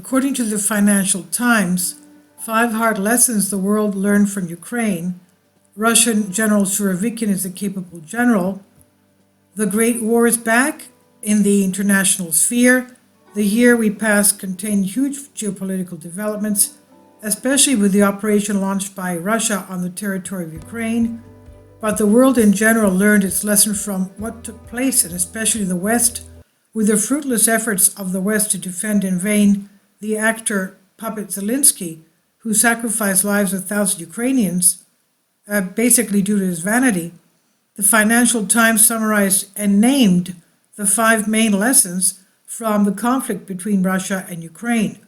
According to the Financial Times, 5 hard lessons the world learned from Ukraine. Russian General Surovikin is a capable general. The Great War is back in the international sphere. The year we passed contained huge geopolitical developments, especially with the operation launched by Russia on the territory of Ukraine. But the world in general learned its lesson from what took place, and especially the West, with the fruitless efforts of the West to defend in vain the actor puppet Zelensky, who sacrificed lives of thousands of Ukrainians, basically due to his vanity. The Financial Times summarized and named the 5 main lessons from the conflict between Russia and Ukraine.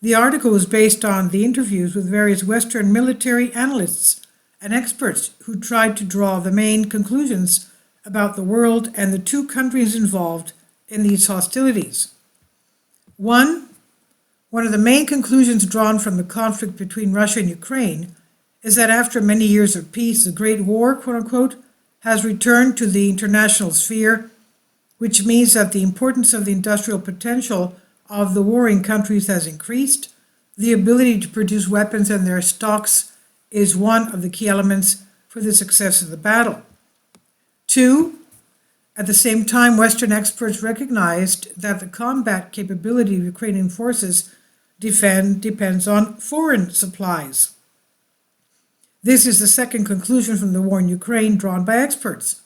The article was based on the interviews with various Western military analysts and experts who tried to draw the main conclusions about the world and the 2 countries involved in these hostilities. One of the main conclusions drawn from the conflict between Russia and Ukraine is that after many years of peace, the Great War, quote-unquote, has returned to the international sphere, which means that the importance of the industrial potential of the warring countries has increased. The ability to produce weapons and their stocks is one of the key elements for the success of the battle. 2, at the same time, Western experts recognized that the combat capability of Ukrainian forces depends on foreign supplies. This is the second conclusion from the war in Ukraine drawn by experts.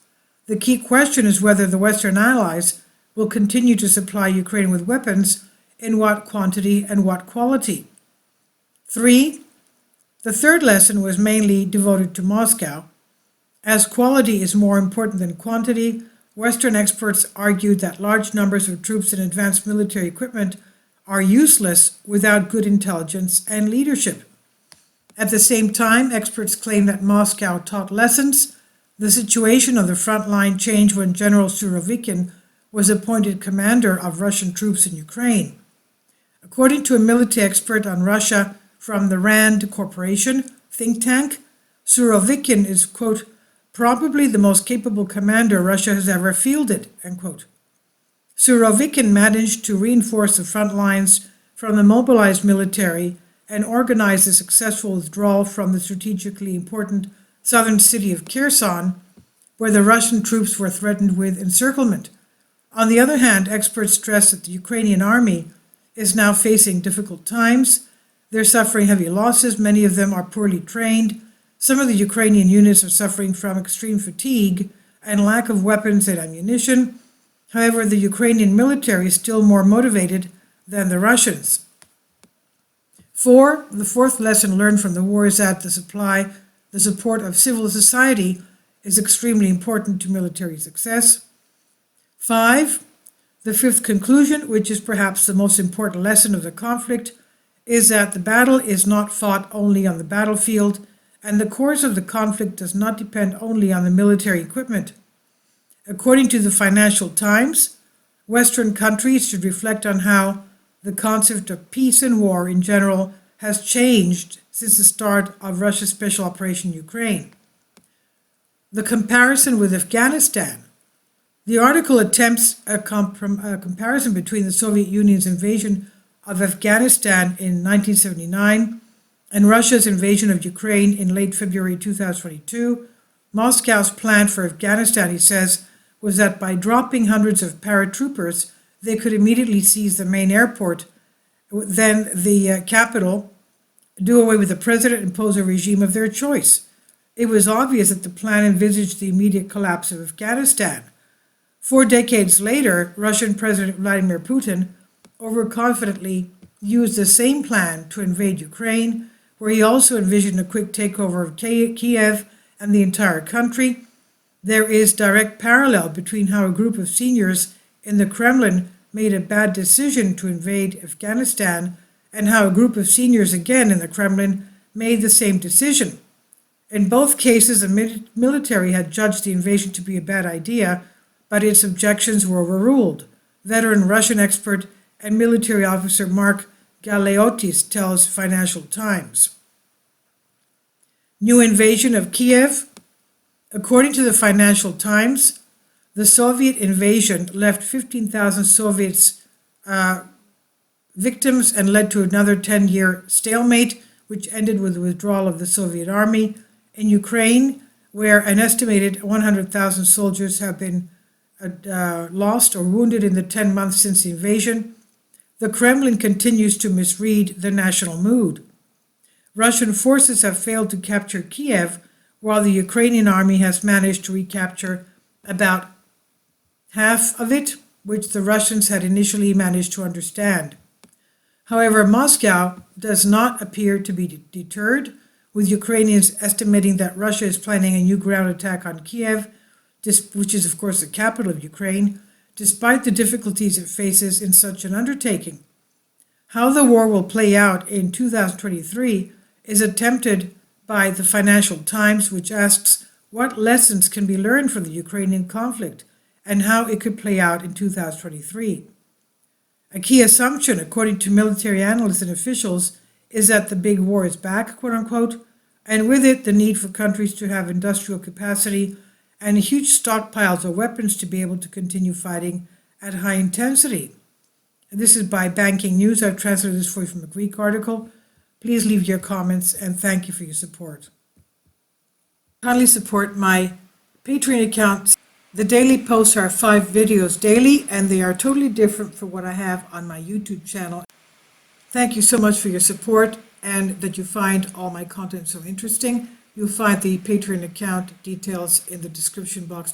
The key question is whether the Western allies will continue to supply Ukraine with weapons, in what quantity and what quality. 3, the third lesson was mainly devoted to Moscow. As quality is more important than quantity, Western experts argued that large numbers of troops and advanced military equipment are useless without good intelligence and leadership. At the same time, experts claim that Moscow taught lessons. The situation on the front line changed when General Surovikin was appointed commander of Russian troops in Ukraine. According to a military expert on Russia from the RAND Corporation think tank, Surovikin is, quote, probably the most capable commander Russia has ever fielded, end quote. Surovikin managed to reinforce the front lines from the mobilized military and organize a successful withdrawal from the strategically important southern city of Kherson, where the Russian troops were threatened with encirclement. On the other hand, experts stress that the Ukrainian army is now facing difficult times. They're suffering heavy losses. Many of them are poorly trained. Some of the Ukrainian units are suffering from extreme fatigue and lack of weapons and ammunition. However, the Ukrainian military is still more motivated than the Russians. 4, the fourth lesson learned from the war is that the support of civil society is extremely important to military success. 5, the fifth conclusion, which is perhaps the most important lesson of the conflict, is that the battle is not fought only on the battlefield, and the course of the conflict does not depend only on the military equipment. According to the Financial Times, Western countries should reflect on how the concept of peace and war in general has changed since the start of Russia's special operation in Ukraine. The comparison with Afghanistan. The article attempts a comparison between the Soviet Union's invasion of Afghanistan in 1979 and Russia's invasion of Ukraine in late February 2022. Moscow's plan for Afghanistan, he says, was that by dropping hundreds of paratroopers, they could immediately seize the main airport, then the capital, do away with the president, and impose a regime of their choice. It was obvious that the plan envisaged the immediate collapse of Afghanistan. 4 decades later, Russian President Vladimir Putin overconfidently used the same plan to invade Ukraine, where he also envisioned a quick takeover of Kiev and the entire country. There is direct parallel between how a group of seniors in the Kremlin made a bad decision to invade Afghanistan and how a group of seniors again in the Kremlin made the same decision. In both cases, the military had judged the invasion to be a bad idea, but its objections were overruled. Veteran Russian expert and military officer Mark Galeotis tells Financial Times. New invasion of Kiev. According to the Financial Times, the Soviet invasion left 15,000 Soviets victims and led to another 10-year stalemate, which ended with the withdrawal of the Soviet army. In Ukraine, where an estimated 100,000 soldiers have been lost or wounded in the 10 months since the invasion, the Kremlin continues to misread the national mood. Russian forces have failed to capture Kiev, while the Ukrainian army has managed to recapture about half of it, which the Russians had initially managed to understand. However, Moscow does not appear to be deterred, with Ukrainians estimating that Russia is planning a new ground attack on Kiev, which is of course the capital of Ukraine, despite the difficulties it faces in such an undertaking. How the war will play out in 2023 is attempted by the Financial Times, which asks what lessons can be learned from the Ukrainian conflict and how it could play out in 2023. A key assumption, according to military analysts and officials, is that the big war is back, quote unquote, and with it the need for countries to have industrial capacity and huge stockpiles of weapons to be able to continue fighting at high intensity. And this is by Banking News. I've translated this for you from a Greek article. Please leave your comments and thank you for your support. Kindly support my Patreon account. The daily posts are 5 videos daily, and they are totally different from what I have on my YouTube channel. Thank you so much for your support and that you find all my content so interesting. You'll find the Patreon account details in the description box.